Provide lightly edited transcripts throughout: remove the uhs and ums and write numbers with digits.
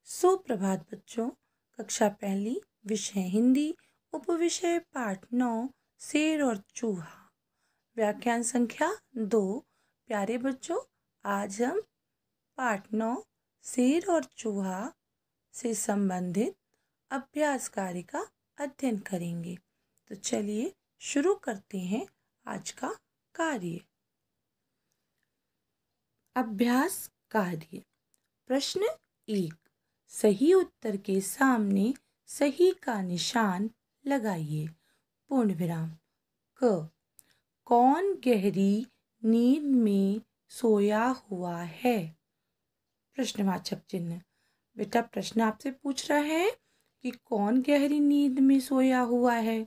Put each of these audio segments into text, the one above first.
सुप्रभात बच्चों। कक्षा पहली, विषय हिंदी, उपविषय पाठ 9, शेर और चूहा। व्याख्यान संख्या 2। प्यारे बच्चों, आज हम पाठ 9, शेर और चूहा से संबंधित अभ्यास कार्य का अध्ययन करेंगे। तो चलिए शुरू करते हैं आज का कार्य। अभ्यास कार्य। प्रश्न 1। सही उत्तर के सामने सही का निशान लगाइए। पूर्ण विराम। क। कौन गहरी नींद में सोया हुआ है? प्रश्नवाचक चिन्ह। बेटा प्रश्न आपसे पूछ रहा है कि कौन गहरी नींद में सोया हुआ है?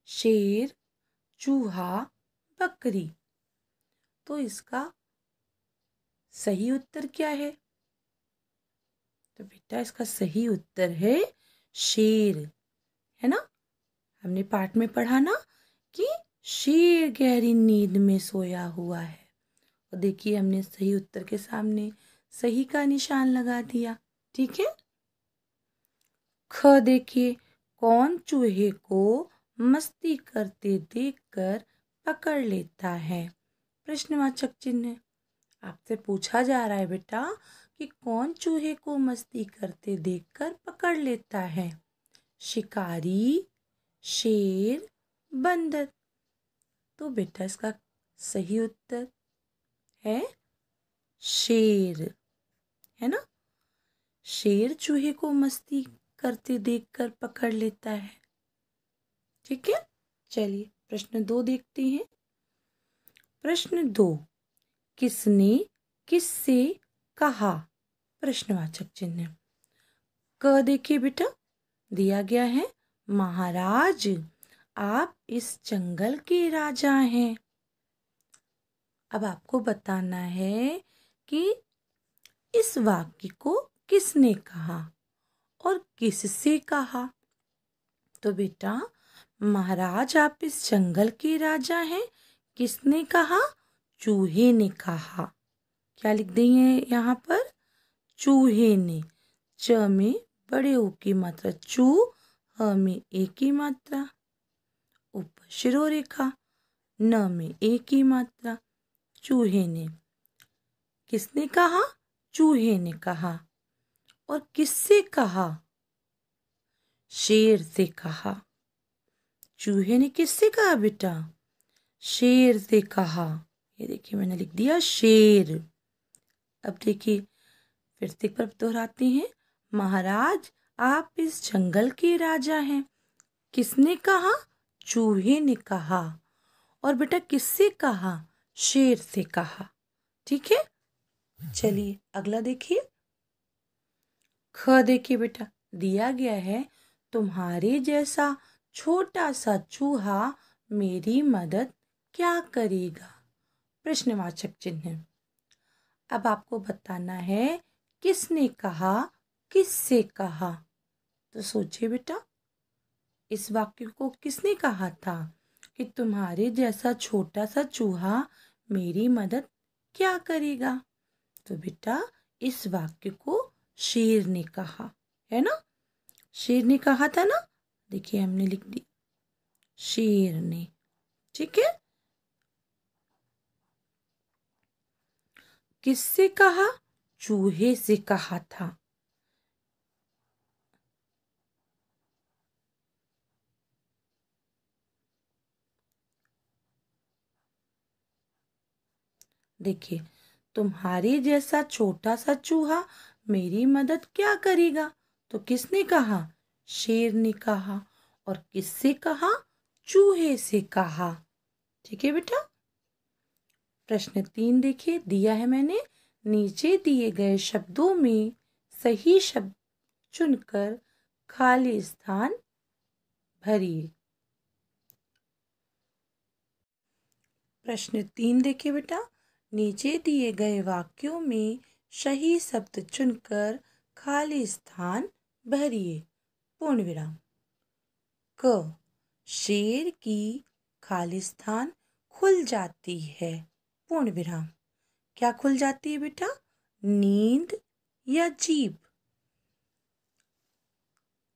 शेर, चूहा, बकरी। तो इसका सही उत्तर क्या है? तो बेटा इसका सही उत्तर है शेर, है ना। हमने पाठ में पढ़ा ना कि शेर गहरी नींद में सोया हुआ है। और देखिए हमने सही उत्तर के सामने सही का निशान लगा दिया। ठीक है। ख। देखिए, कौन चूहे को मस्ती करते देखकर पकड़ लेता है? प्रश्नवाचक चिन्ह। आपसे पूछा जा रहा है बेटा कि कौन चूहे को मस्ती करते देखकर पकड़ लेता है? शिकारी, शेर, बंदर। तो बेटा इसका सही उत्तर है शेर, है ना। शेर चूहे को मस्ती करते देखकर पकड़ लेता है। ठीक है। चलिए प्रश्न 2 देखते हैं। प्रश्न 2। किसने किससे कहा? प्रश्नवाचक चिन्ह। क। देखिए बेटा दिया गया है, महाराज आप इस जंगल के राजा हैं। अब आपको बताना है कि इस वाक्य को किसने कहा और किससे कहा। तो बेटा महाराज आप इस जंगल के राजा हैं किसने कहा? चूहे ने कहा। क्या लिख देंगे यहाँ पर? चूहे ने। च में बड़े ऊ की मात्रा चू, ह में ए की मात्रा, ऊपर शिरोरेखा, न में ए की मात्रा। चूहे ने। किसने कहा? चूहे ने कहा। और किससे कहा? शेर से कहा। चूहे ने किससे कहा बेटा? शेर से कहा। ये देखिए मैंने लिख दिया शेर। अब देखिए फिर से एक बार दोहराते हैं, महाराज आप इस जंगल के राजा हैं। किसने कहा? चूहे ने कहा। और बेटा किससे कहा? शेर से कहा। ठीक है। चलिए अगला देखिए। ख। देखिए बेटा दिया गया है, तुम्हारे जैसा छोटा सा चूहा मेरी मदद क्या करेगा? प्रश्नवाचक चिन्ह। अब आपको बताना है किसने कहा, किससे कहा। तो सोचिए बेटा इस वाक्य को किसने कहा था कि तुम्हारे जैसा छोटा सा चूहा मेरी मदद क्या करेगा? तो बेटा इस वाक्य को शेर ने कहा, है ना। शेर ने कहा था ना। देखिए हमने लिख दिया शेर ने। ठीक है। किससे कहा? चूहे से कहा था। देखिए तुम्हारे जैसा छोटा सा चूहा मेरी मदद क्या करेगा? तो किसने कहा? शेर ने कहा। और किससे कहा? चूहे से कहा। ठीक है बेटा। प्रश्न 3 देखिए दिया है मैंने, नीचे दिए गए शब्दों में सही शब्द चुनकर खाली स्थान भरिए। प्रश्न 3 देखिए बेटा, नीचे दिए गए वाक्यों में सही शब्द चुनकर खाली स्थान भरिए। पूर्ण विराम। क। शेर की खाली स्थान खुल जाती है। पूर्ण विराम। क्या खुल जाती है बेटा? नींद या जीभ?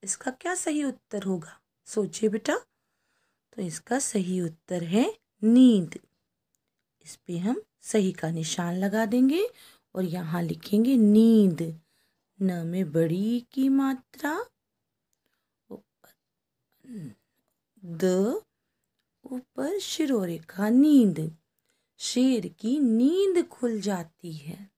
इसका क्या सही उत्तर होगा? सोचिए बेटा। तो इसका सही उत्तर है नींद। इस पे हम सही का निशान लगा देंगे और यहाँ लिखेंगे नींद। न में बड़ी की मात्रा, द ऊपर शिरोरेखा नींद। शेर की नींद खुल जाती है।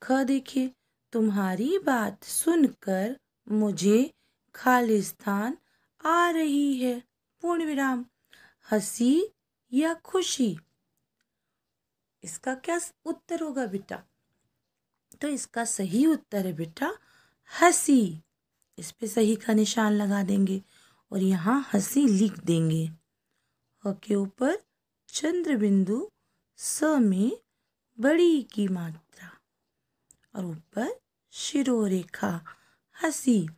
ख देखिए, तुम्हारी बात सुनकर मुझे खालिस्तान आ रही है। पूर्ण विराम। हंसी या खुशी? इसका क्या उत्तर होगा बेटा? तो इसका सही उत्तर है बेटा हंसी। इस पे सही का निशान लगा देंगे और यहाँ हंसी लिख देंगे। ह के ऊपर चंद्र बिंदु, स में बड़ी की मात्रा और ऊपर शिरोरेखा। हंसी।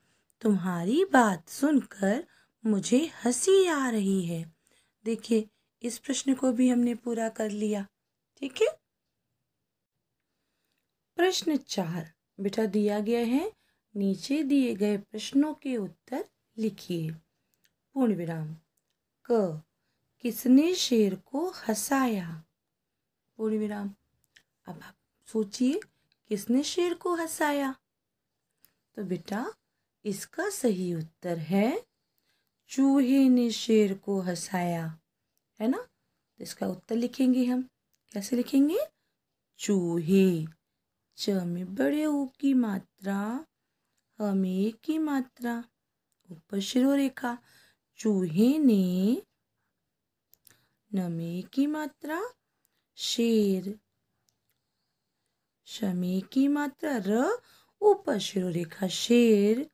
तुम्हारी बात सुनकर मुझे हंसी आ रही है। देखिए, इस प्रश्न को भी हमने पूरा कर लिया। ठीक है। प्रश्न 4 बेटा दिया गया है, नीचे दिए गए प्रश्नों के उत्तर लिखिए। पूर्ण विराम। क किसने शेर को हंसाया? पूर्ण विराम। अब आप सोचिए, किसने शेर को हंसाया? तो बेटा इसका सही उत्तर है चूहे ने शेर को हंसाया, है ना। तो इसका उत्तर लिखेंगे हम। कैसे लिखेंगे? चूहे। च में बड़े ऊ की मात्रा, ह में एक की मात्रा, ऊपर शिरोरेखा। चूहे ने, न में एक की मात्रा, शेर, श में एक की मात्रा, र ऊपर शिरोरेखा। शेर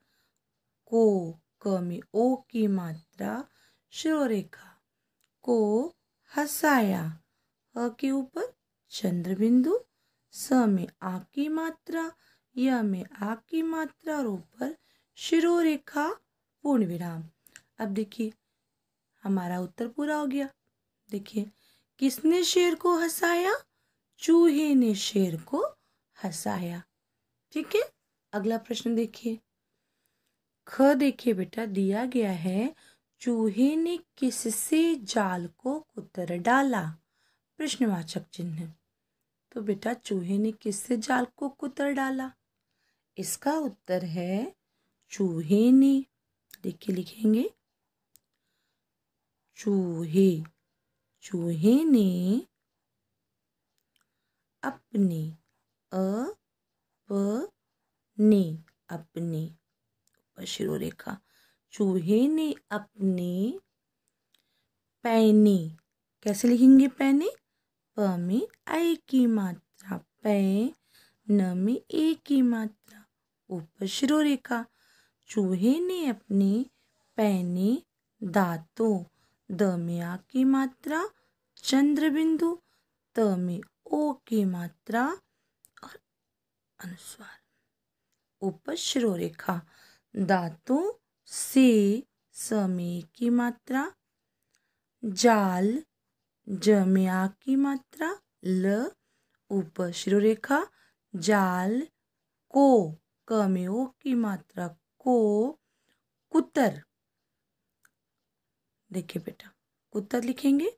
को, क में ओ की मात्रा, शिरोरेखा, को हंसाया। ह के ऊपर चंद्र बिंदु, स में आ की मात्रा, य में आ की मात्रा और ऊपर शिरोरेखा। पूर्ण विराम। अब देखिए, हमारा उत्तर पूरा हो गया। देखिए, किसने शेर को हंसाया? चूहे ने शेर को हंसाया। ठीक है। अगला प्रश्न देखिए। ख देखिए बेटा, दिया गया है, चूहे ने किससे जाल को कुतर डाला? प्रश्नवाचक चिन्ह। तो बेटा चूहे ने किससे जाल को कुतर डाला? इसका उत्तर है चूहे ने। देखिए लिखेंगे चूहे। चूहे ने अपने, अपने, अपने शिरोरेखा। चूहे ने अपने पैने, कैसे लिखेंगे पैने? प में आई की मात्रा, पै, न में ए की मात्रा, ऊपर शिरोरेखा। चूहे ने अपने पैने दांतों, द में आ की मात्रा, चंद्र बिंदु, त में ओ की मात्रा और अनुस्वार, ऊपर शिरोरेखा। दांतों से, स में की मात्रा, जाल, ज में आ की मात्रा, ल, ऊपर शिरोरेखा। जाल को, क में ओ की मात्रा, को कुतर। देखिए बेटा, कुतर लिखेंगे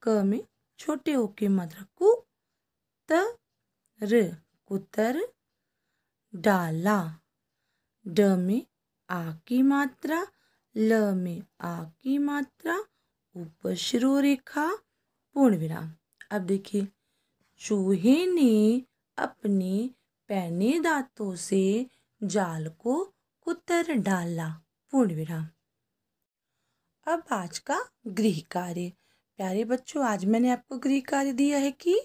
क में छोटे ओ की मात्रा, कु त र, कुतर डाला। ड में आ की मात्रा, ल में आ की मात्रा, ऊपर शिरोरेखा। पूर्ण विराम। अब देखिए, चूहे ने अपने पैने दांतों से जाल को कुतर डाला। पूर्ण विराम। अब आज का गृह कार्य। प्यारे बच्चों, आज मैंने आपको गृह कार्य दिया है कि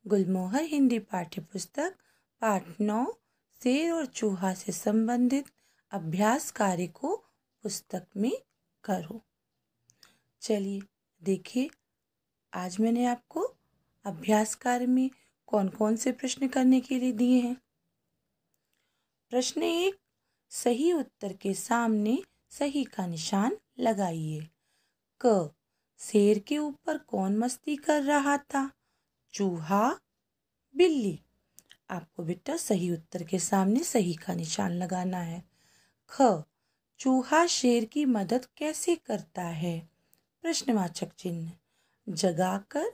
गुलमोहर हिंदी पाठ्य पुस्तक पाठ 9 शेर और चूहा से संबंधित अभ्यास कार्य को पुस्तक में करो। चलिए देखिए, आज मैंने आपको अभ्यास कार्य में कौन कौन से प्रश्न करने के लिए दिए हैं। प्रश्न 1, सही उत्तर के सामने सही का निशान लगाइए। क, शेर के ऊपर कौन मस्ती कर रहा था? चूहा, बिल्ली। आपको बेटा सही उत्तर के सामने सही का निशान लगाना है। ख, चूहा शेर की मदद कैसे करता है? प्रश्नवाचक चिन्ह। जगाकर,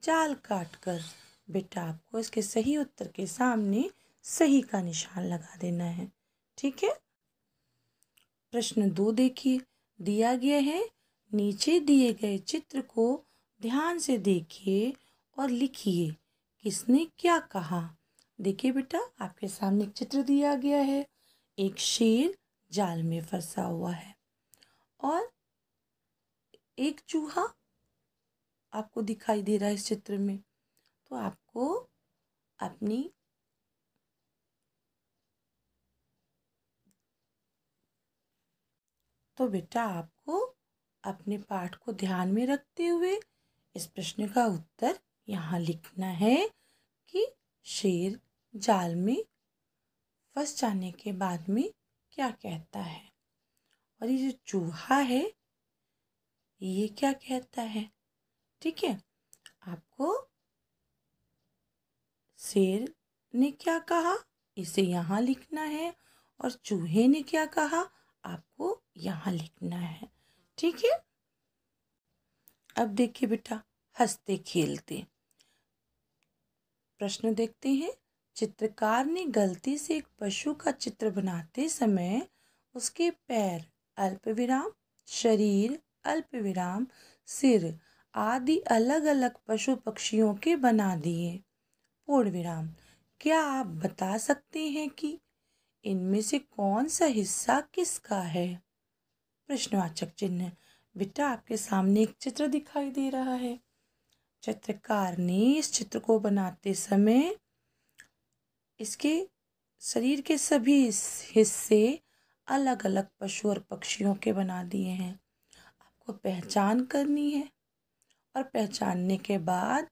जाल काटकर। बेटा आपको इसके सही उत्तर के सामने सही का निशान लगा देना है। ठीक है। प्रश्न 2 देखिए, दिया गया है, नीचे दिए गए चित्र को ध्यान से देखिए और लिखिए किसने क्या कहा। देखिए बेटा, आपके सामने एक चित्र दिया गया है। एक शेर जाल में फंसा हुआ है और एक चूहा आपको दिखाई दे रहा है इस चित्र में। तो आपको अपनी तो बेटा आपको अपने पाठ को ध्यान में रखते हुए इस प्रश्न का उत्तर यहाँ लिखना है कि शेर जाल में फंस जाने के बाद में क्या कहता है और ये जो चूहा है ये क्या कहता है। ठीक है। आपको शेर ने क्या कहा इसे यहाँ लिखना है और चूहे ने क्या कहा आपको यहाँ लिखना है। ठीक है। अब देखिए बेटा, हंसते खेलते प्रश्न देखते हैं। चित्रकार ने गलती से एक पशु का चित्र बनाते समय उसके पैर अल्पविराम, शरीर अल्पविराम, सिर आदि अलग अलग पशु पक्षियों के बना दिए पूर्ण विराम। क्या आप बता सकते हैं कि इनमें से कौन सा हिस्सा किसका है? प्रश्नवाचक चिन्ह। बेटा आपके सामने एक चित्र दिखाई दे रहा है। चित्रकार ने इस चित्र को बनाते समय इसके शरीर के सभी हिस्से अलग अलग पशु और पक्षियों के बना दिए हैं। आपको पहचान करनी है और पहचानने के बाद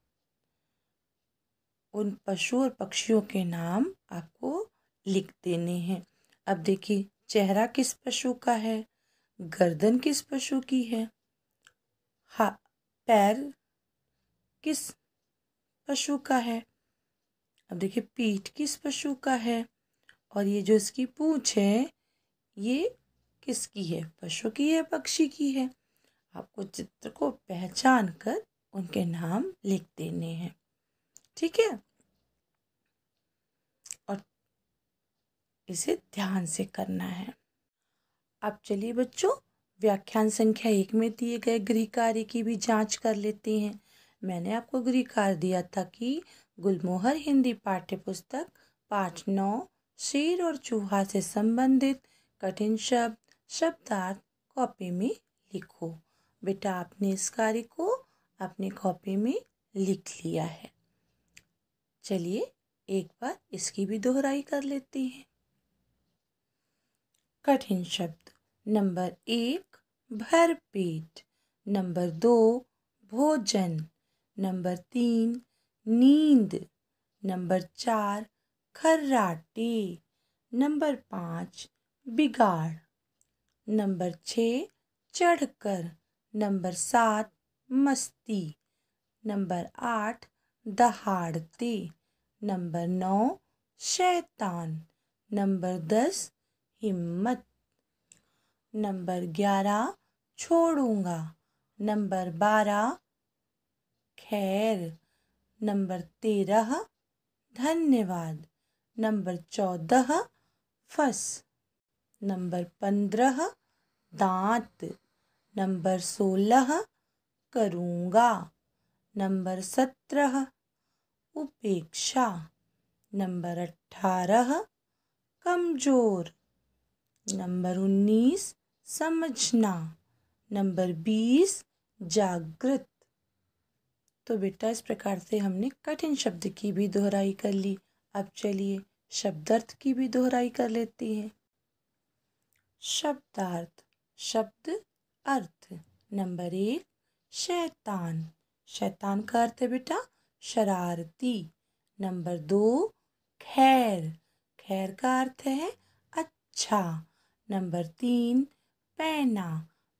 उन पशु और पक्षियों के नाम आपको लिख देने हैं। अब देखिए, चेहरा किस पशु का है, गर्दन किस पशु की है, पैर किस पशु का है। अब देखिए, पीठ किस पशु का है और ये जो इसकी पूंछ है ये किसकी है, पशु की है पक्षी की है। आपको चित्र को पहचान कर उनके नाम लिख देने हैं। ठीक है। और इसे ध्यान से करना है। अब चलिए बच्चों, व्याख्यान संख्या 1 में दिए गए गृह कार्य की भी जांच कर लेते हैं। मैंने आपको गृह कार्य दिया था कि गुलमोहर हिंदी पाठ्य पुस्तक पाठ 9 शेर और चूहा से संबंधित कठिन शब्द शब्दार्थ कॉपी में लिखो। बेटा आपने इस कार्य को अपनी कॉपी में लिख लिया है। चलिए एक बार इसकी भी दोहराई कर लेते हैं। कठिन शब्द। नंबर 1 भरपेट, नंबर 2 भोजन, नंबर 3 नींद, नंबर 4 खर्राटे, नंबर 5 बिगाड़, नंबर 6 चढ़कर, नंबर 7 मस्ती, नंबर 8 दहाड़ते, नंबर 9 शैतान, नंबर 10 हिम्मत, नंबर 11 छोड़ूंगा, नंबर 12 खैर, नंबर 13 धन्यवाद, नंबर 14 फस, नंबर 15 दांत, नंबर 16 करूँगा, नंबर 17 उपेक्षा, नंबर 18 कमजोर, नंबर 19 समझना, नंबर 20 जागृत। तो बेटा इस प्रकार से हमने कठिन शब्द की भी दोहराई कर ली। अब चलिए शब्दार्थ की भी दोहराई कर लेते हैं। शब्दार्थ। शब्द अर्थ। नंबर 1 शैतान, शैतान का अर्थ है बेटा शरारती। नंबर 2 खैर, खैर का अर्थ है अच्छा। नंबर 3 पैना,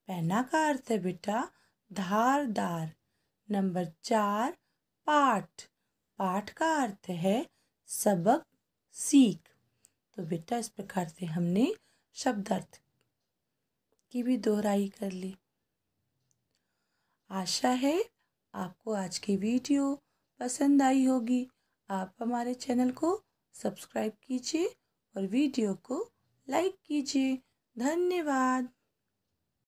पैना का अर्थ है बेटा धारदार। नंबर 4 पाठ, पाठ का अर्थ है सबक सीख। तो बेटा इस प्रकार से हमने शब्दार्थ की भी दोहराई कर ली। आशा है आपको आज की वीडियो पसंद आई होगी। आप हमारे चैनल को सब्सक्राइब कीजिए और वीडियो को लाइक कीजिए। धन्यवाद।